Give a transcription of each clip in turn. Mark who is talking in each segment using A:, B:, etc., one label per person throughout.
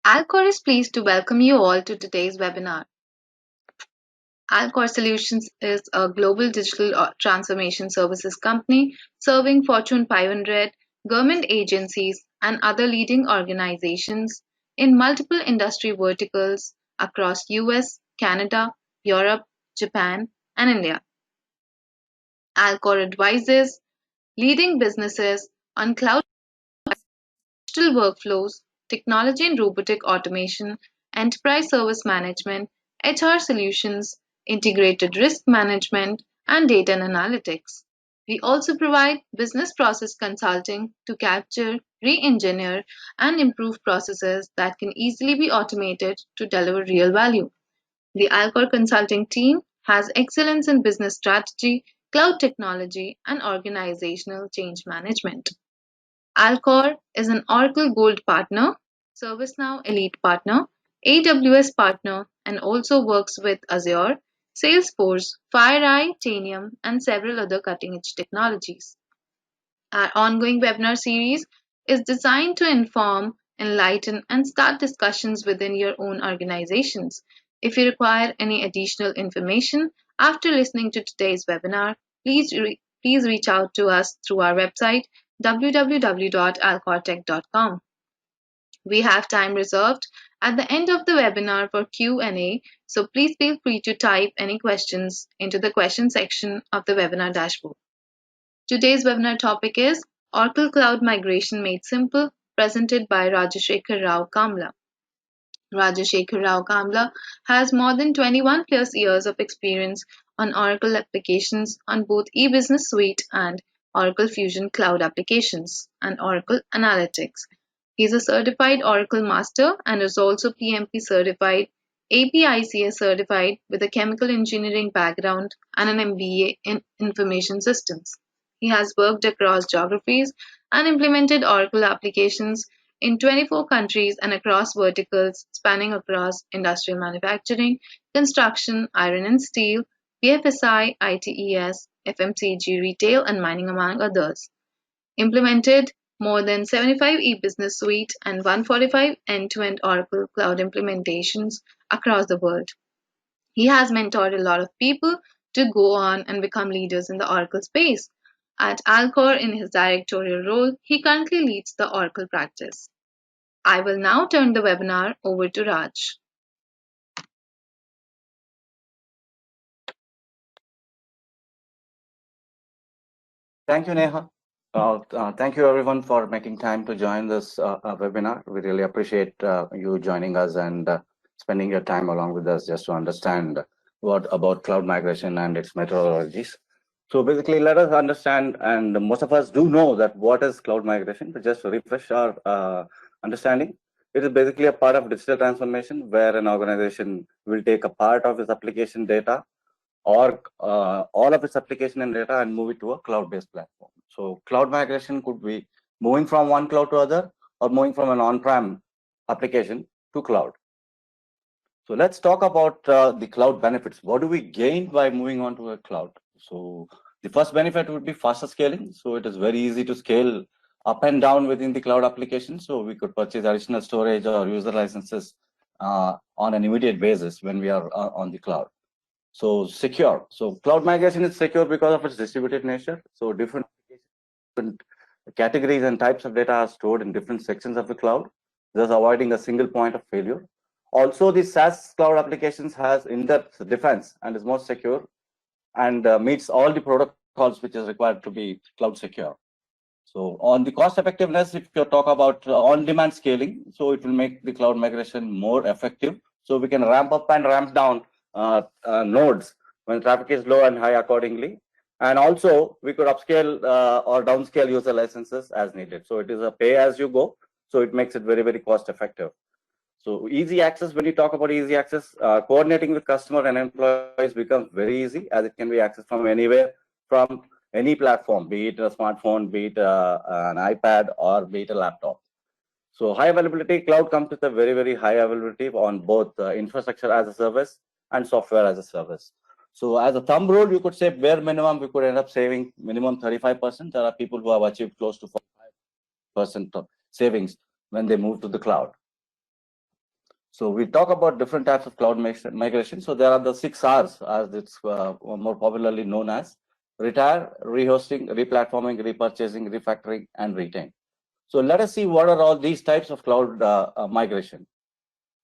A: Alcor is pleased to welcome you all to today's webinar. Alcor Solutions is a global digital transformation services company serving Fortune 500, government agencies, and other leading organizations in multiple industry verticals across US, Canada, Europe, Japan, and India. Alcor advises leading businesses on cloud digital workflows, technology and robotic automation, enterprise service management, HR solutions, integrated risk management, and data and analytics. We also provide business process consulting to capture, re engineer, and improve processes that can easily be automated to deliver real value. The Alcor consulting team has excellence in business strategy, cloud technology, and organizational change management. Alcor is an Oracle Gold partner, ServiceNow Elite partner, AWS partner, and also works with Azure, Salesforce, FireEye, Tanium, and several other cutting-edge technologies. Our ongoing webinar series is designed to inform, enlighten, and start discussions within your own organizations. If you require any additional information after listening to today's webinar, please reach out to us through our website www.alcortech.com. We have time reserved at the end of the webinar for Q&A, so please feel free to type any questions into the question section of the webinar dashboard. Today's webinar topic is Oracle Cloud Migration Made Simple, presented by Rajashekhar Rao Kamla. Rajashekhar Rao Kamla has more than 21 plus years of experience on Oracle applications on both eBusiness Suite and Oracle Fusion Cloud applications and Oracle Analytics. He is a certified Oracle Master and is also PMP certified, APICS certified with a chemical engineering background and an MBA in information systems. He has worked across geographies and implemented Oracle applications in 24 countries and across verticals spanning across industrial manufacturing, construction, iron and steel, BFSI, ITES, FMCG, retail, and mining, among others. Implemented more than 75 eBusiness Suite and 145 end-to-end Oracle Cloud implementations across the world. He has mentored a lot of people to go on and become leaders in the Oracle space. At Alcor, in his directorial role, he currently leads the Oracle practice. I will now turn the webinar over to Raj.
B: Thank you, Neha. Thank you, everyone, for making time to join this webinar. We really appreciate you joining us and spending your time along with us just to understand what about cloud migration and its methodologies. So basically, let us understand, and most of us do know that what is cloud migration, but just to refresh our understanding, it is basically a part of digital transformation where an organization will take a part of its application data or all of its application and data and move it to a cloud-based platform. So cloud migration could be moving from one cloud to other or moving from an on-prem application to cloud. So let's talk about the cloud benefits. What do we gain by moving on to a cloud? So the first benefit would be faster scaling. So it is very easy to scale up and down within the cloud application. So we could purchase additional storage or user licenses on an immediate basis when we are on the cloud. So secure. So cloud migration is secure because of its distributed nature. So different categories and types of data are stored in different sections of the cloud, thus avoiding a single point of failure. Also, the SaaS cloud applications has in-depth defense and is more secure and meets all the protocols which is required to be cloud secure. So on the cost effectiveness, if you talk about on-demand scaling, so it will make the cloud migration more effective. So we can ramp up and ramp down nodes when traffic is low and high accordingly. And also we could upscale or downscale user licenses as needed. So it is a pay as you go. So it makes it very, very cost effective. So easy access, when you talk about easy access, coordinating with customer and employees becomes very easy as it can be accessed from anywhere, from any platform, be it a smartphone, be it an iPad, or be it a laptop. So high availability, cloud comes with a very, very high availability on both infrastructure as a service and software as a service. So as a thumb rule, you could say bare minimum, we could end up saving minimum 35%. There are people who have achieved close to 45% of savings when they move to the cloud. So we talk about different types of cloud migration. So there are the 6 R's, as it's more popularly known as: retire, rehosting, replatforming, repurchasing, refactoring, and retain. So let us see what are all these types of cloud migration.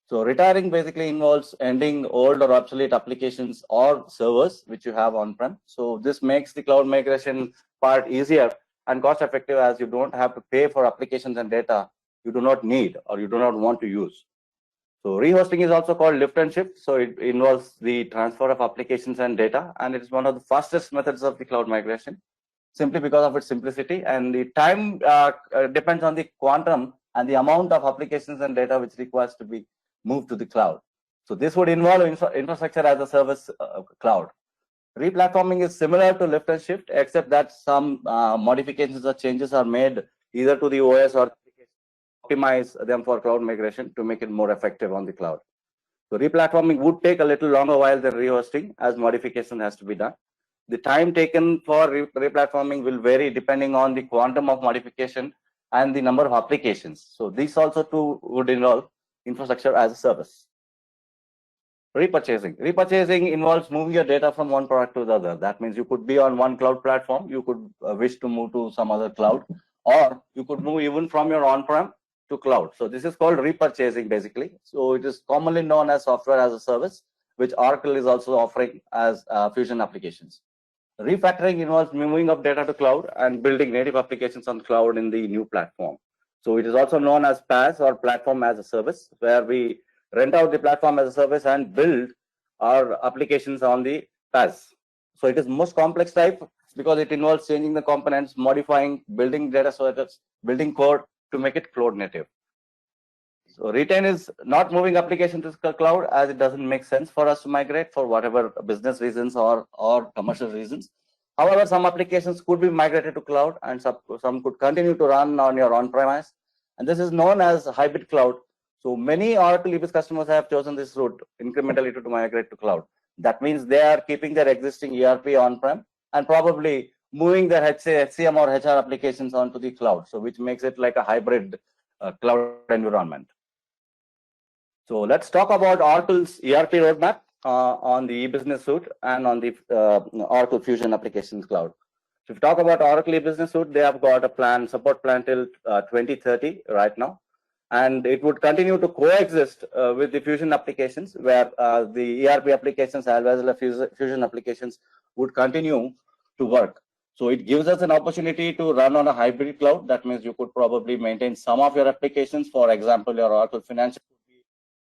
B: So retiring basically involves ending old or obsolete applications or servers which you have on-prem. So this makes the cloud migration part easier and cost effective, as you don't have to pay for applications and data you do not need or you do not want to use. So rehosting is also called lift and shift. So it involves the transfer of applications and data, and it is one of the fastest methods of the cloud migration, simply because of its simplicity, and the time depends on the quantum and the amount of applications and data which requires to be moved to the cloud. So this would involve infrastructure as a service cloud. Replatforming is similar to lift and shift, except that some modifications or changes are made either to the OS or optimize them for cloud migration to make it more effective on the cloud. So replatforming would take a little longer while than rehosting, as modification has to be done. The time taken for replatforming will vary depending on the quantum of modification and the number of applications. So these also too would involve infrastructure as a service. Repurchasing involves moving your data from one product to the other. That means you could be on one cloud platform, you could wish to move to some other cloud, or you could move even from your on-prem to cloud. So this is called repurchasing basically. So it is commonly known as software as a service, which Oracle is also offering as Fusion applications. Refactoring involves moving of data to cloud and building native applications on cloud in the new platform. So it is also known as PaaS, or platform as a service, where we rent out the platform as a service and build our applications on the PaaS. So it is most complex type because it involves changing the components, modifying, building data sources, building code to make it cloud native. So retain is not moving application to the cloud, as it doesn't make sense for us to migrate for whatever business reasons or commercial reasons. However, some applications could be migrated to cloud, and some could continue to run on your on-premise. And this is known as hybrid cloud. So many Oracle EBS customers have chosen this route incrementally to migrate to cloud. That means they are keeping their existing ERP on-prem and probably moving their HCM or HR applications onto the cloud. So which makes it like a hybrid cloud environment. So let's talk about Oracle's ERP roadmap on the eBusiness Suite and on the Oracle Fusion Applications Cloud. So if you talk about Oracle eBusiness Suite, they have got a support plan till 2030 right now. And it would continue to coexist with the Fusion applications, where the ERP applications as well as the Fusion applications would continue to work. So it gives us an opportunity to run on a hybrid cloud. That means you could probably maintain some of your applications. For example, your Oracle Financial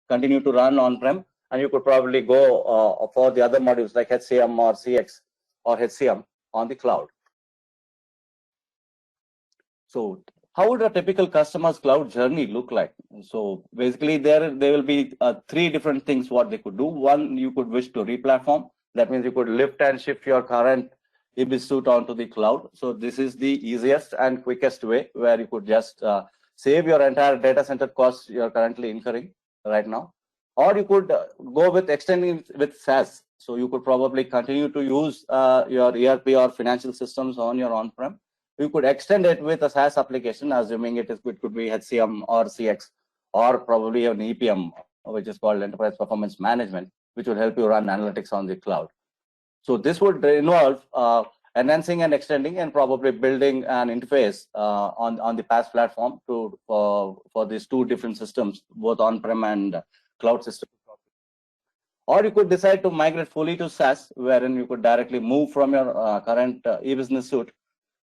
B: continue to run on-prem, and you could probably go for the other modules like HCM or CX or HCM on the cloud. So how would a typical customer's cloud journey look like? So basically there will be 3 different things what they could do. One, you could wish to replatform. That means you could lift and shift your current EBS suite onto the cloud. So this is the easiest and quickest way, where you could just save your entire data center costs you're currently incurring right now. Or you could go with extending with SaaS. So you could probably continue to use your ERP or financial systems on your on-prem. You could extend it with a SaaS application, assuming it could be HCM or CX, or probably an EPM, which is called Enterprise Performance Management, which will help you run analytics on the cloud. So this would involve enhancing and extending and probably building an interface on the PaaS platform for these 2 different systems, both on-prem and cloud system. Or you could decide to migrate fully to SaaS, wherein you could directly move from your current eBusiness suite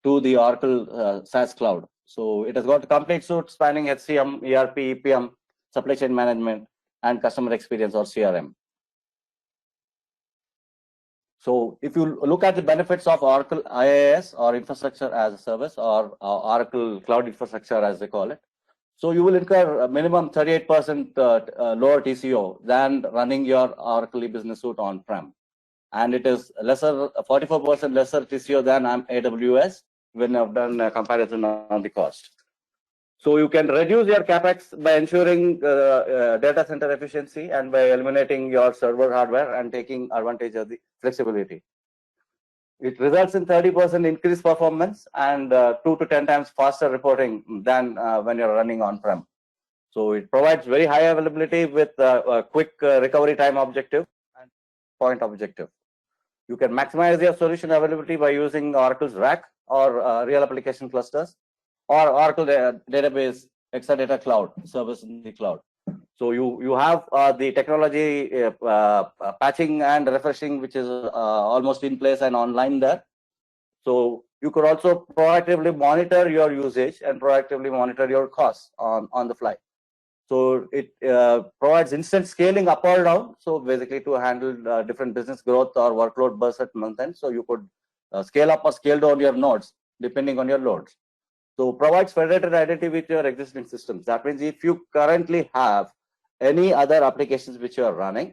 B: to the Oracle SaaS cloud. So it has got a complete suite spanning HCM, ERP, EPM, supply chain management, and customer experience, or CRM. So if you look at the benefits of Oracle IaaS, or infrastructure as a service, or Oracle Cloud Infrastructure as they call it, so you will incur a minimum 38% lower TCO than running your Oracle eBusiness Suite on-prem. And it is 44% lesser TCO than AWS when I've done a comparison on the cost. So you can reduce your capex by ensuring data center efficiency and by eliminating your server hardware and taking advantage of the flexibility. It results in 30% increased performance and 2 to 10 times faster reporting than when you're running on-prem. So it provides very high availability with a quick recovery time objective and point objective. You can maximize your solution availability by using Oracle's RAC or real application clusters or Oracle database Exadata Cloud service in the cloud. So you have the technology patching and refreshing, which is almost in place and online there. So you could also proactively monitor your usage and proactively monitor your costs on the fly. So it provides instant scaling up or down. So basically to handle different business growth or workload bursts at month end. So you could scale up or scale down your nodes depending on your loads. So provides federated identity with your existing systems. That means if you currently have any other applications which you are running,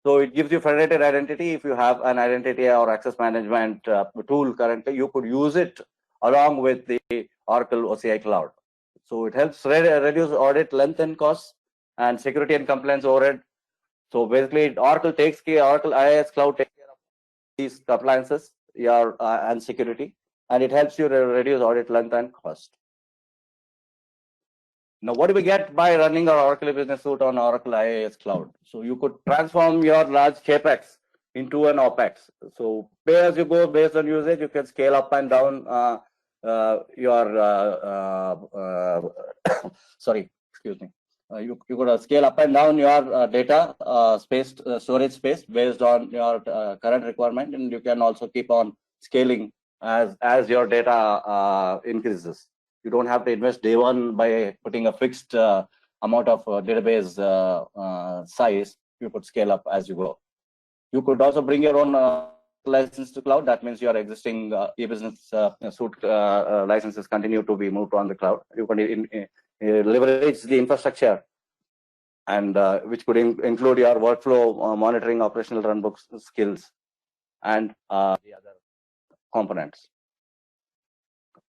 B: so it gives you federated identity. If you have an identity or access management tool currently, you could use it along with the Oracle OCI Cloud. So it helps reduce audit length and costs and security and compliance overhead. So basically, Oracle takes care, Oracle IaaS Cloud takes care of these compliances and security, and it helps you reduce audit length and cost. Now, what do we get by running our Oracle Business Suite on Oracle IaaS Cloud? So you could transform your large CapEx into an OpEx. So pay as you go based on usage, you can scale up and down sorry, excuse me. You could scale up and down your data space, storage space based on your current requirement, and you can also keep on scaling as your data increases. You don't have to invest day one by putting a fixed amount of database size. You could scale up as you go. You could also bring your own license to cloud. That means your existing e-business suite licenses continue to be moved on the cloud. You can leverage the infrastructure, and which could include your workflow monitoring, operational runbook skills, and the other components.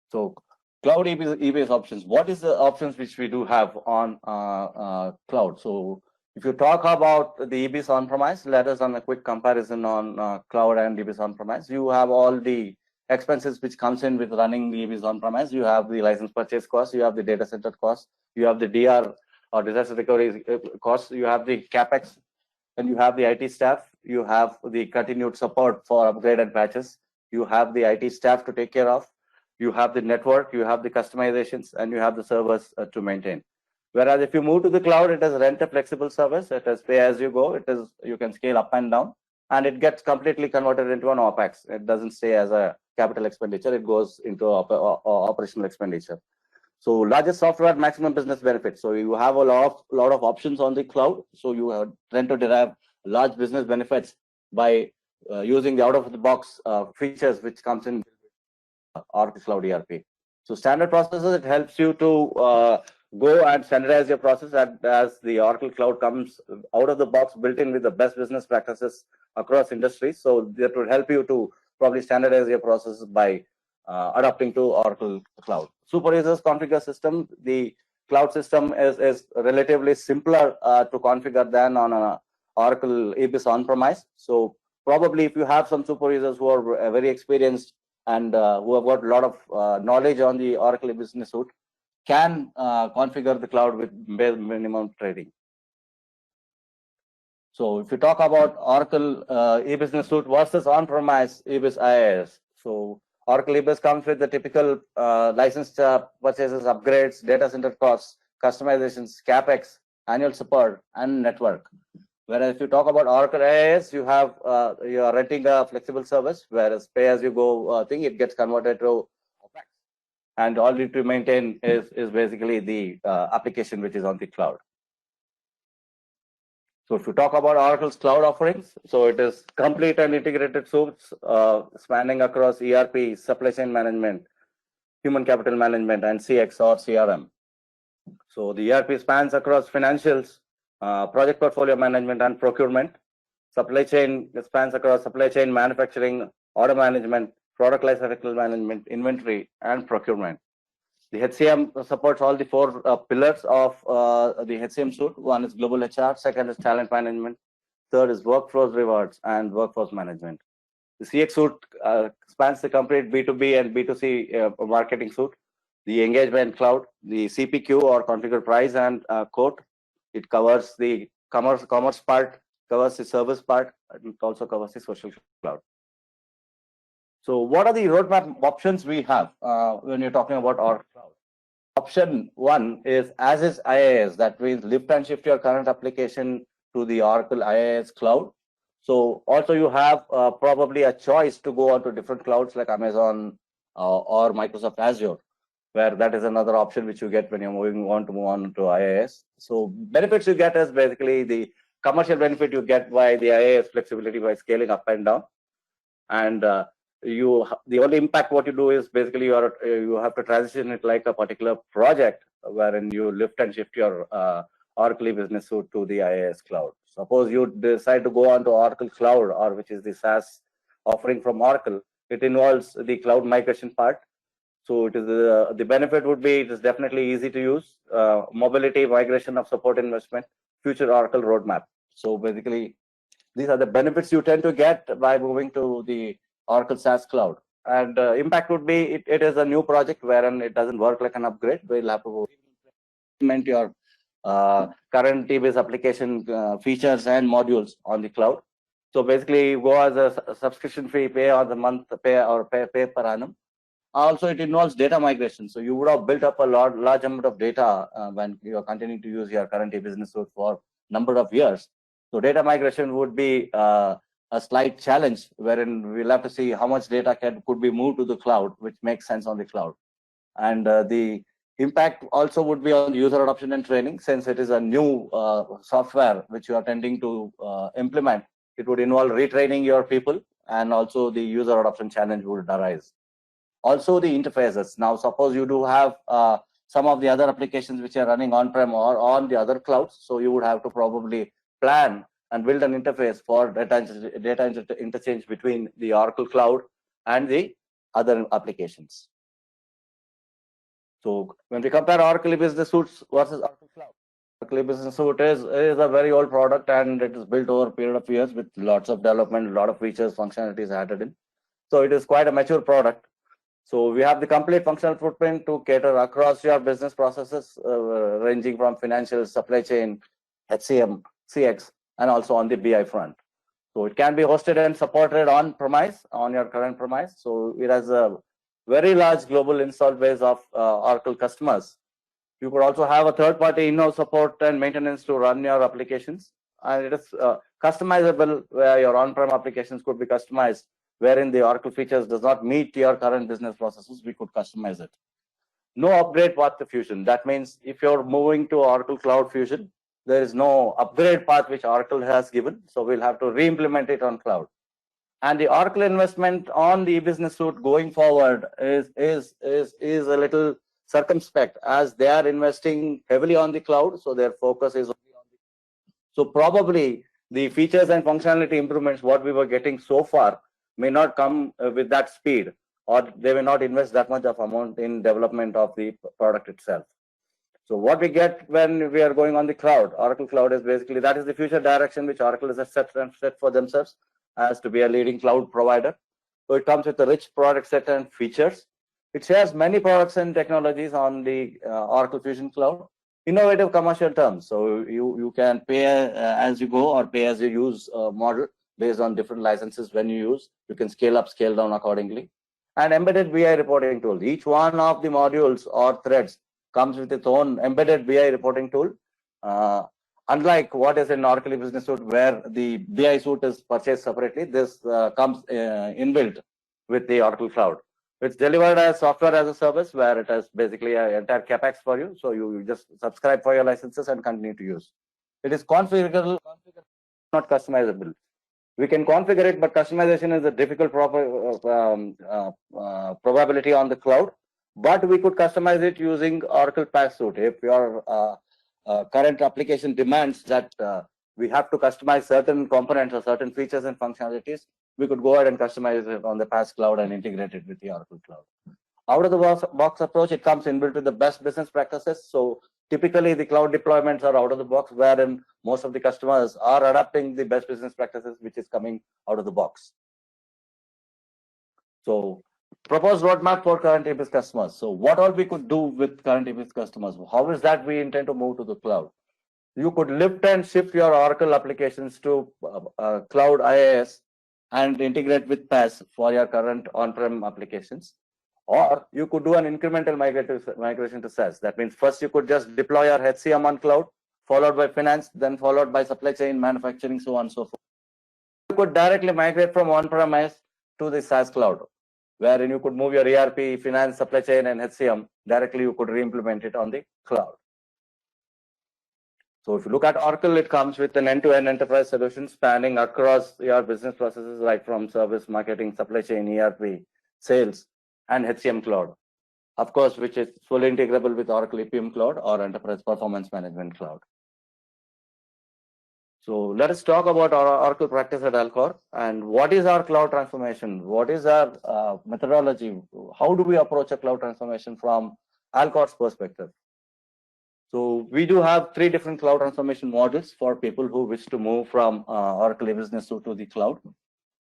B: So cloud EBS options. What is the options which we do have on cloud? So if you talk about the EBS on-premise, let us on a quick comparison on cloud and EBS on-premise. You have all the expenses which comes in with running the EBS on-premise. You have the license purchase cost, you have the data center cost, you have the DR or disaster recovery costs, you have the CapEx, and you have the IT staff, you have the continued support for upgrade and patches, you have the IT staff to take care of, you have the network, you have the customizations, and you have the servers to maintain. Whereas if you move to the cloud, it is rent a flexible service, it is pay as you go, it is you can scale up and down, and it gets completely converted into an OpEx. It doesn't stay as a capital expenditure, it goes into operational expenditure. So largest software, maximum business benefits. So you have a lot of options on the cloud. So you tend to derive large business benefits by using the out-of-the-box features which comes in Oracle Cloud ERP. So standard processes, it helps you to go and standardize your process as the Oracle Cloud comes out of the box, built in with the best business practices across industries. So that would help you to probably standardize your processes by adapting to Oracle Cloud. Super users configure system. The cloud system is relatively simpler to configure than on a Oracle EBS on-premise. So probably if you have some super users who are very experienced and who have got a lot of knowledge on the Oracle Business Suite, can configure the cloud with minimum training. So if you talk about Oracle e-business suite versus on-premise EBS IaaS, so Oracle EBS comes with the typical license purchases, upgrades, data center costs, customizations, CapEx, annual support, and network. Whereas if you talk about Oracle IaaS, you have you are renting a flexible service, whereas pay-as-you-go thing, it gets converted to OpEx, and all you need to maintain is basically the application which is on the cloud. So if you talk about Oracle's cloud offerings, so it is complete and integrated suites spanning across ERP, supply chain management, human capital management, and CX or CRM. So the ERP spans across financials, project portfolio management, and procurement. Supply chain spans across supply chain, manufacturing, order management, product lifecycle management, inventory, and procurement. The HCM supports all the four pillars of the HCM suite. One is global HR, second is talent management, third is workforce rewards and workforce management. The CX suite spans the complete B2B and B2C marketing suite. the engagement cloud, the CPQ or configure price and quote. It covers the commerce part, covers the service part, and it also covers the social cloud. So what are the roadmap options we have when you're talking about our cloud? Option one is as is IaaS, that means lift and shift your current application to the Oracle IaaS cloud. So also you have probably a choice to go on to different clouds like Amazon or Microsoft Azure, where that is another option which you get when you're move on to IaaS. So benefits you get is basically the commercial benefit you get by the IaaS flexibility by scaling up and down. And the only impact what you do is basically you have to transition it like a particular project wherein you lift and shift your Oracle business suite to the IaaS cloud. Suppose you decide to go on to Oracle Cloud, or which is the SaaS offering from Oracle, it involves the cloud migration part. So it is the benefit would be it is definitely easy to use, mobility, migration of support investment, future Oracle roadmap. So basically, these are the benefits you tend to get by moving to the Oracle SaaS cloud. And impact would be it is a new project wherein it doesn't work like an upgrade. We'll have to implement your current TBase application features and modules on the cloud. So basically, you go as a subscription fee, pay on the month, pay per annum. Also, it involves data migration. So you would have built up a large amount of data when you are continuing to use your current business suite for number of years. So data migration would be a slight challenge, wherein we'll have to see how much data could be moved to the cloud, which makes sense on the cloud. And the impact also would be on user adoption and training, since it is a new software which you are tending to implement. It would involve retraining your people, and also the user adoption challenge would arise. Also the interfaces. Now, suppose you do have some of the other applications which are running on-prem or on the other clouds, so you would have to probably plan and build an interface for data interchange between the Oracle Cloud and the other applications. So when we compare Oracle Business Suites versus Oracle Cloud, Oracle Business Suite is a very old product, and it is built over a period of years with lots of development, a lot of features, functionalities added in. So it is quite a mature product. So we have the complete functional footprint to cater across your business processes, ranging from financial, supply chain, HCM, CX, and also on the BI front. So it can be hosted and supported on premise, on your current premise. So it has a very large global install base of Oracle customers. You could also have a third-party in-house support and maintenance to run your applications. And it is customizable, where your on-prem applications could be customized, wherein the Oracle features does not meet your current business processes. We could customize it. No upgrade path to Fusion. That means if you're moving to Oracle Cloud Fusion, there is no upgrade path which Oracle has given. So we'll have to re-implement it on cloud. And the Oracle investment on the business suite going forward is a little circumspect, as they are investing heavily on the cloud. So their focus is only on the. So probably the features and functionality improvements what we were getting so far may not come with that speed, or they may not invest that much of amount in development of the product itself. So what we get when we are going on the cloud, Oracle Cloud, is basically that is the future direction which Oracle has set for themselves as to be a leading cloud provider. So it comes with a rich product set and features. It shares many products and technologies on the Oracle Fusion Cloud. Innovative commercial terms. So you can pay as you go, or pay as you use model based on different licenses. When you use, you can scale up, scale down accordingly. And embedded BI reporting tool. Each one of the modules or threads comes with its own embedded BI reporting tool. Unlike what is in Oracle Business Suite, where the BI suite is purchased separately, this comes inbuilt with the Oracle Cloud. It's delivered as software as a service, where it has basically an entire capex for you. So you just subscribe for your licenses and continue to use. It is configurable, not customizable. We can configure it, but customization is a difficult probability on the cloud. But we could customize it using Oracle PaaS Suite. If your current application demands that we have to customize certain components or certain features and functionalities, we could go ahead and customize it on the PaaS cloud and integrate it with the Oracle Cloud. Out of the box approach, it comes inbuilt with the best business practices. So typically the cloud deployments are out of the box, wherein most of the customers are adapting the best business practices which is coming out of the box. So proposed roadmap for current EBIS customers. So what all we could do with current EBIS customers? How is that we intend to move to the cloud? You could lift and shift your Oracle applications to Cloud IaaS and integrate with PaaS for your current on-prem applications. Or you could do an incremental migration to SaaS. That means first you could just deploy your HCM on cloud, followed by finance, then followed by supply chain, manufacturing, so on and so forth. You could directly migrate from on-premise to the SaaS cloud, wherein you could move your ERP, finance, supply chain, and HCM directly. You could re-implement it on the cloud. So if you look at Oracle, it comes with an end-to-end enterprise solution spanning across your business processes, right from service, marketing, supply chain, ERP, sales, and HCM cloud. Of course, which is fully integrable with Oracle EPM Cloud or Enterprise Performance Management Cloud. So let us talk about our Oracle practice at Alcor and what is our cloud transformation? What is our methodology? How do we approach a cloud transformation from Alcor's perspective? So we do have 3 different cloud transformation models for people who wish to move from Oracle E-Business Suite to the cloud.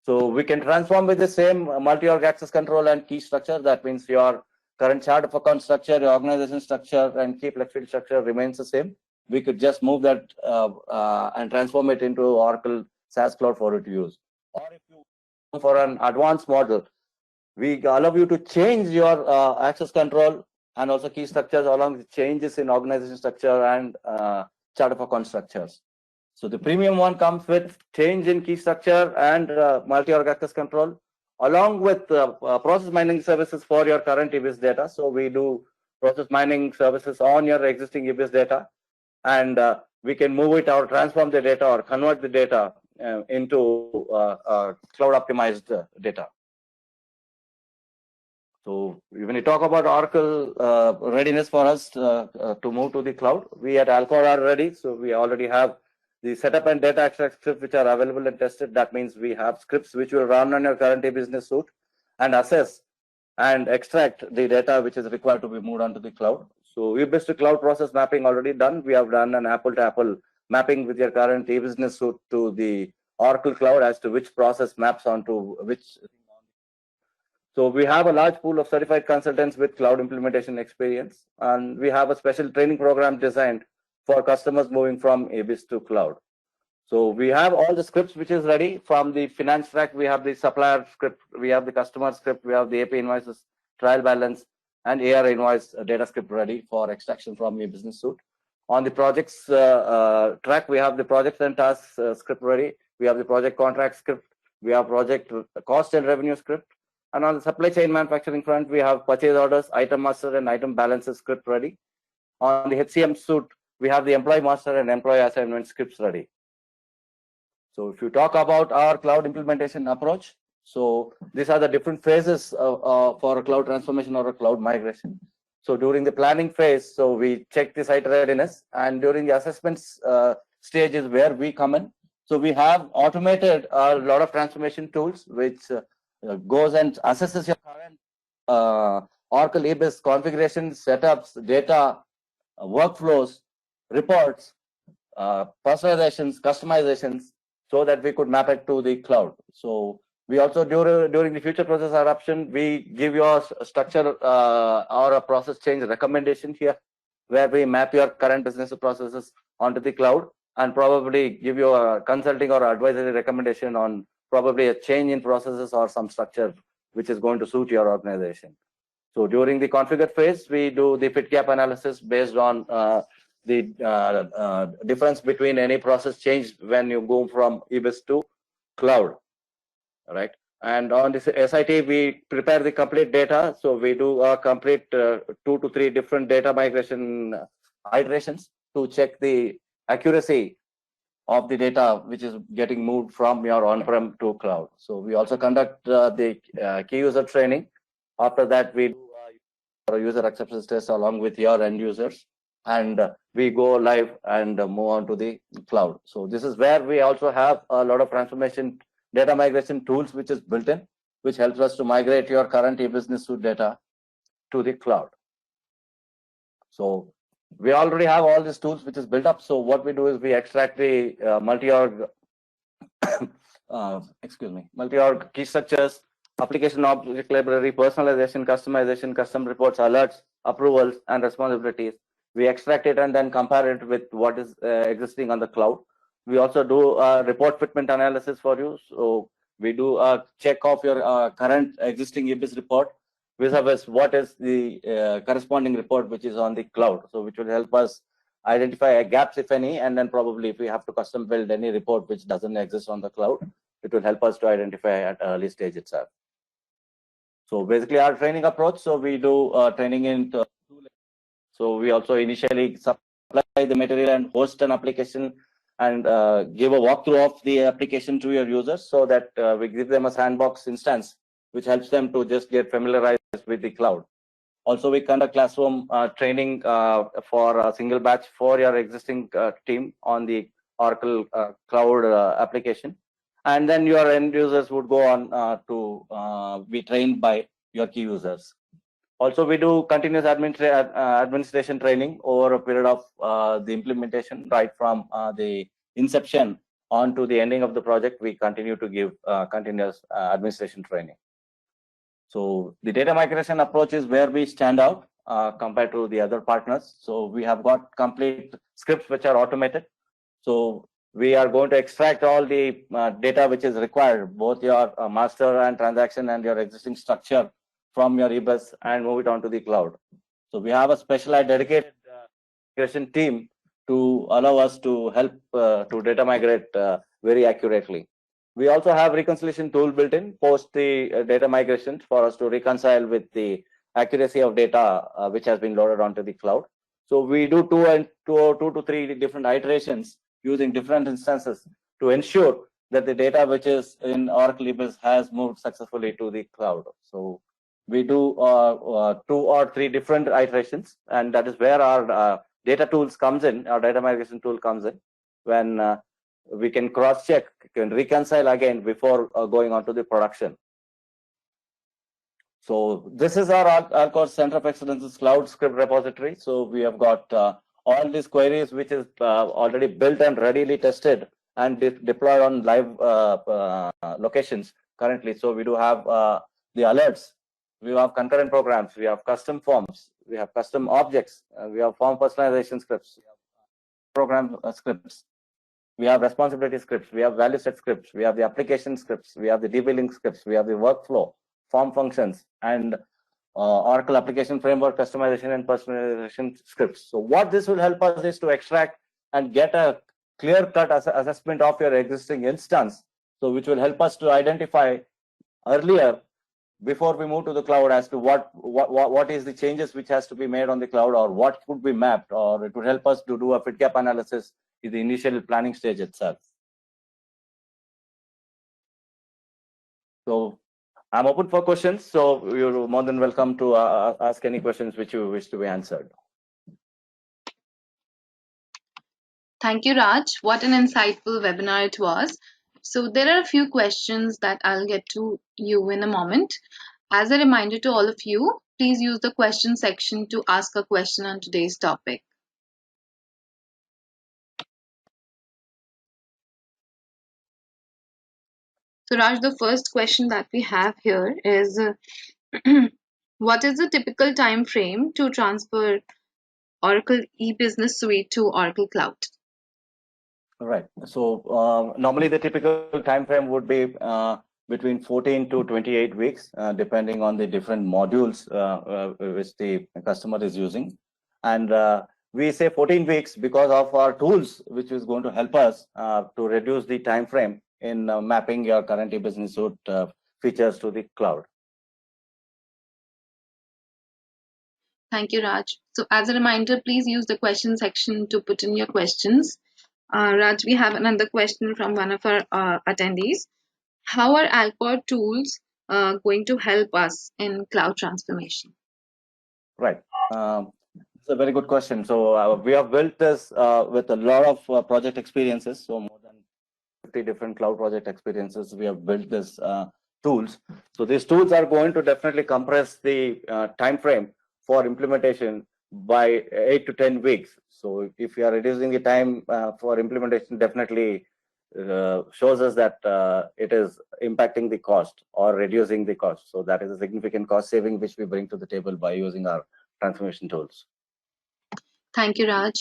B: So we can transform with the same multi-org access control and key structure. That means your current chart of account structure, your organization structure, and key flex field structure remains the same. We could just move that and transform it into Oracle SaaS Cloud for it to use. Or if you go for an advanced model, we allow you to change your access control and also key structures along with changes in organization structure and chart of account structures. So the premium one comes with change in key structure and multi-org access control, along with process mining services for your current EBIS data. So we do process mining services on your existing EBIS data, and we can move it or transform the data or convert the data into cloud optimized data. So when you talk about Oracle readiness for us to move to the cloud, we at Alcor are ready. So we already have the setup and data extract scripts which are available and tested. That means we have scripts which will run on your current E-Business Suite and assess and extract the data which is required to be moved onto the cloud. So E-Business to cloud process mapping already done. We have done an apple-to-apple mapping with your current E-Business Suite to the Oracle cloud as to which process maps onto which. So we have a large pool of certified consultants with cloud implementation experience, and we have a special training program designed for customers moving from EBIS to cloud. So we have all the scripts which is ready. From the finance track, we have the supplier script, we have the customer script, we have the AP invoices, trial balance, and AR invoice data script ready for extraction from E-Business Suite. On the projects track, we have the projects and tasks script ready. We have the project contract script. We have project cost and revenue script. And on the supply chain manufacturing front, we have purchase orders, item master, and item balances script ready. On the HCM suite, we have the employee master and employee assignment scripts ready. So if you talk about our cloud implementation approach, so these are the different phases for a cloud transformation or a cloud migration. So during the planning phase, so we check the site readiness, and during the assessments stage is where we come in. So we have automated a lot of transformation tools which goes and assesses your current Oracle EBIS configurations, setups, data, workflows, reports, personalizations, customizations, so that we could map it to the cloud. So we also, during the future process adoption, we give you a structure or a process change recommendation here, where we map your current business processes onto the cloud and probably give you a consulting or advisory recommendation on probably a change in processes or some structure which is going to suit your organization. So during the configure phase, we do the fit gap analysis based on the difference between any process change when you go from EBIS to cloud, right? And on this SIT, we prepare the complete data. So we do a complete 2 to 3 different data migration iterations to check the accuracy of the data which is getting moved from your on-prem to cloud. So we also conduct the key user training. After that, we do a user acceptance test along with your end users, and we go live and move on to the cloud. So this is where we also have a lot of transformation data migration tools which is built in, which helps us to migrate your current E-Business Suite data to the cloud. So we already have all these tools which is built up. So what we do is we extract the multi-org multi-org key structures, application object library, personalization, customization, custom reports, alerts, approvals, and responsibilities. We extract it and then compare it with what is existing on the cloud. We also do report fitment analysis for you. So we do a check of your current existing EBIS report vis-a-vis what is the corresponding report which is on the cloud. So which will help us identify gaps, if any, and then probably if we have to custom build any report which doesn't exist on the cloud, it will help us to identify at early stage itself. So basically our training approach, so we do training in so we also initially supply the material and host an application and give a walkthrough of the application to your users, so that we give them a sandbox instance which helps them to just get familiarized with the cloud. Also, we conduct classroom training for a single batch for your existing team on the Oracle cloud application. And then your end users would go on to be trained by your key users. Also, we do continuous administration training over a period of the implementation, right from the inception on to the ending of the project. We continue to give continuous administration training. So the data migration approach is where we stand out compared to the other partners. So we have got complete scripts which are automated. So we are going to extract all the data which is required, both your master and transaction and your existing structure from your EBIS, and move it onto the cloud. So we have a specialized dedicated migration team to allow us to help to data migrate very accurately. We also have reconciliation tool built in post the data migration for us to reconcile with the accuracy of data which has been loaded onto the cloud. So we do two to three different iterations using different instances to ensure that the data which is in Oracle EBIS has moved successfully to the cloud. So we do 2 or 3 different iterations, and that is where our data tools comes in, our data migration tool comes in, when we can cross-check, can reconcile again before going on to the production. So this is our Alcor Center of Excellence's cloud script repository. So we have got all these queries which is already built and readily tested and deployed on live locations currently. So we do have the alerts, we have concurrent programs, we have custom forms, we have custom objects, we have form personalization scripts, we have program scripts, we have responsibility scripts, we have value set scripts, we have the application scripts, we have the debugging scripts, we have the workflow, form functions, and Oracle application framework customization and personalization scripts. So what this will help us is to extract and get a clear-cut assessment of your existing instance, so which will help us to identify earlier before we move to the cloud as to what is the changes which has to be made on the cloud, or what could be mapped, or it would help us to do a fit gap analysis in the initial planning stage itself. So I'm open for questions, so you're more than welcome to ask any questions which you wish to be answered.
A: Thank you, Raj. What an insightful webinar it was. So there are a few questions that I'll get to you in a moment. As a reminder to all of you, please use the question section to ask a question on today's topic. So Raj, the first question that we have here is, what is the typical time frame to transfer Oracle e-business suite to Oracle Cloud?
B: Right. So normally the typical time frame would be between 14 to 28 weeks, depending on the different modules which the customer is using. And we say 14 weeks because of our tools, which is going to help us to reduce the time frame in mapping your current e-business suite features to the cloud.
A: Thank you, Raj. So as a reminder, please use the question section to put in your questions. Raj, we have another question from one of our attendees. How are Alcor tools going to help us in cloud transformation?
B: Right. It's a very good question. So we have built this with a lot of project experiences. So more than 50 different cloud project experiences, we have built this tools. So these tools are going to definitely compress the time frame for implementation by 8 to 10 weeks. So if you are reducing the time for implementation, definitely shows us that it is impacting the cost or reducing the cost. So that is a significant cost saving which we bring to the table by using our transformation tools.
A: Thank you, Raj.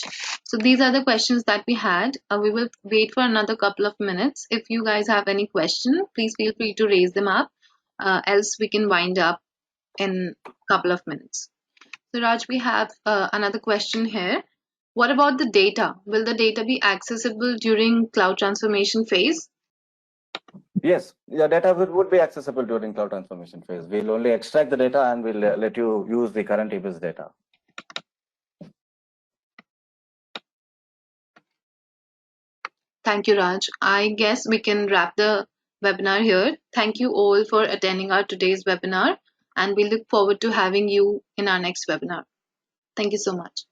A: So these are the questions that we had. We will wait for another couple of minutes. If you guys have any question, please feel free to raise them up. Else we can wind up in a couple of minutes. So Raj, we have another question here. What about the data? Will the data be accessible during cloud transformation phase?
B: Yes, the data would be accessible during cloud transformation phase. We'll only extract the data and we'll let you use the current EBIS data.
A: Thank you, Raj. I guess we can wrap the webinar here. Thank you all for attending our today's webinar, and we look forward to having you in our next webinar. Thank you so much.